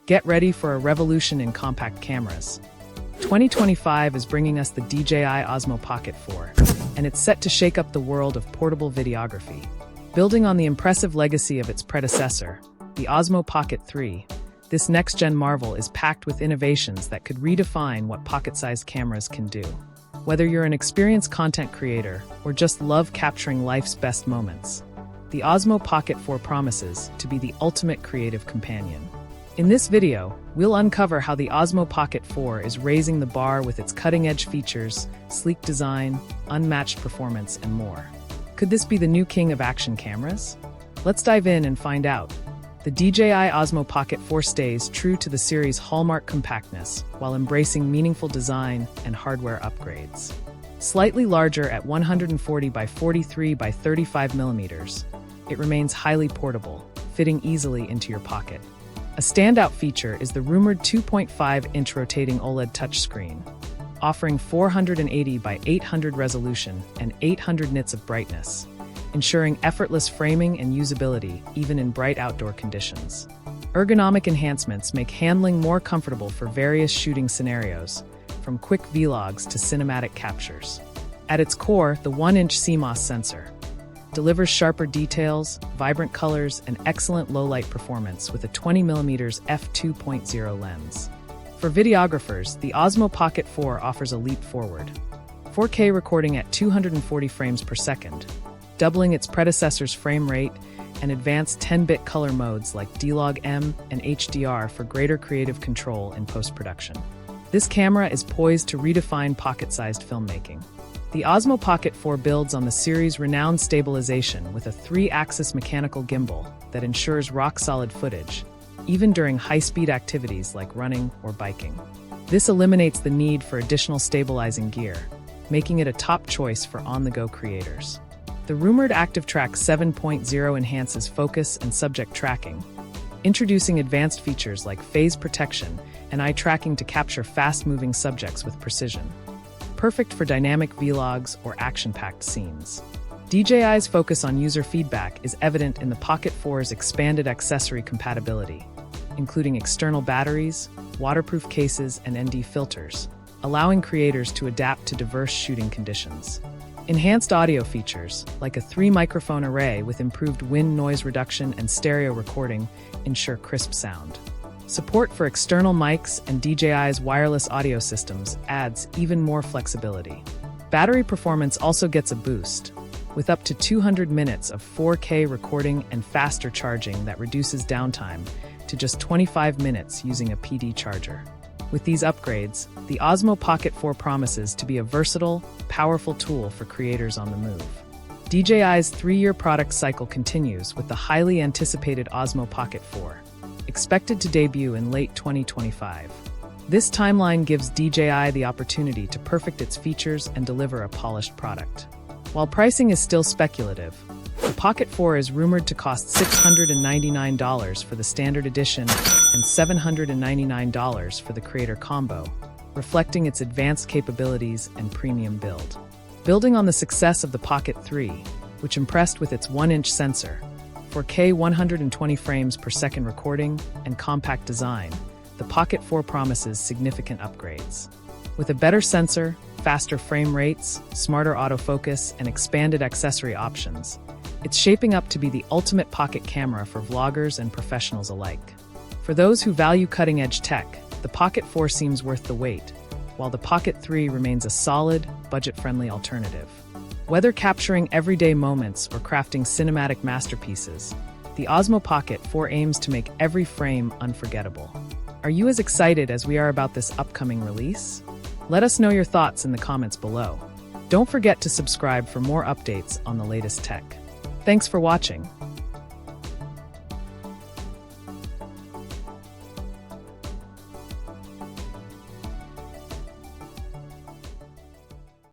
Get ready for a revolution in compact cameras. 2025 is bringing us the DJI Osmo Pocket 4, and it's set to shake up the world of portable videography. Building on the impressive legacy of its predecessor, the Osmo Pocket 3, this next-gen marvel is packed with innovations that could redefine what pocket-sized cameras can do. Whether you're an experienced content creator or just love capturing life's best moments, the Osmo Pocket 4 promises to be the ultimate creative companion. In this video, we'll uncover how the Osmo Pocket 4 is raising the bar with its cutting-edge features, sleek design, unmatched performance, and more. Could this be the new king of action cameras? Let's dive in and find out. The DJI Osmo Pocket 4 stays true to the series' hallmark compactness while embracing meaningful design and hardware upgrades. Slightly larger at 140 by 43 by 35 millimeters, it remains highly portable, fitting easily into your pocket. A standout feature is the rumored 2.5-inch rotating OLED touchscreen, offering 480 by 800 resolution and 800 nits of brightness, ensuring effortless framing and usability even in bright outdoor conditions. Ergonomic enhancements make handling more comfortable for various shooting scenarios, from quick vlogs to cinematic captures. At its core, the 1-inch CMOS sensor delivers sharper details, vibrant colors, and excellent low-light performance with a 20mm f2.0 lens. For videographers, the Osmo Pocket 4 offers a leap forward. 4K recording at 240 frames per second, doubling its predecessor's frame rate, and advanced 10-bit color modes like D-Log-M and HDR for greater creative control in post-production. This camera is poised to redefine pocket-sized filmmaking. The Osmo Pocket 4 builds on the series' renowned stabilization with a 3-axis mechanical gimbal that ensures rock-solid footage, even during high-speed activities like running or biking. This eliminates the need for additional stabilizing gear, making it a top choice for on-the-go creators. The rumored ActiveTrack 7.0 enhances focus and subject tracking, introducing advanced features like phase protection and eye tracking to capture fast-moving subjects with precision. Perfect for dynamic vlogs or action-packed scenes. DJI's focus on user feedback is evident in the Pocket 4's expanded accessory compatibility, including external batteries, waterproof cases, and ND filters, allowing creators to adapt to diverse shooting conditions. Enhanced audio features, like a 3-microphone array with improved wind noise reduction and stereo recording, ensure crisp sound. Support for external mics and DJI's wireless audio systems adds even more flexibility. Battery performance also gets a boost, with up to 200 minutes of 4K recording and faster charging that reduces downtime to just 25 minutes using a PD charger. With these upgrades, the Osmo Pocket 4 promises to be a versatile, powerful tool for creators on the move. DJI's 3-year product cycle continues with the highly anticipated Osmo Pocket 4, expected to debut in late 2025. This timeline gives DJI the opportunity to perfect its features and deliver a polished product. While pricing is still speculative, the Pocket 4 is rumored to cost $699 for the standard edition and $799 for the Creator Combo, reflecting its advanced capabilities and premium build. Building on the success of the Pocket 3, which impressed with its 1-inch sensor, 4K 120 frames per second recording, and compact design, the Pocket 4 promises significant upgrades. With a better sensor, faster frame rates, smarter autofocus, and expanded accessory options, it's shaping up to be the ultimate pocket camera for vloggers and professionals alike. For those who value cutting-edge tech, the Pocket 4 seems worth the wait, while the Pocket 3 remains a solid, budget-friendly alternative. Whether capturing everyday moments or crafting cinematic masterpieces, the Osmo Pocket 4 aims to make every frame unforgettable. Are you as excited as we are about this upcoming release? Let us know your thoughts in the comments below. Don't forget to subscribe for more updates on the latest tech. Thanks for watching.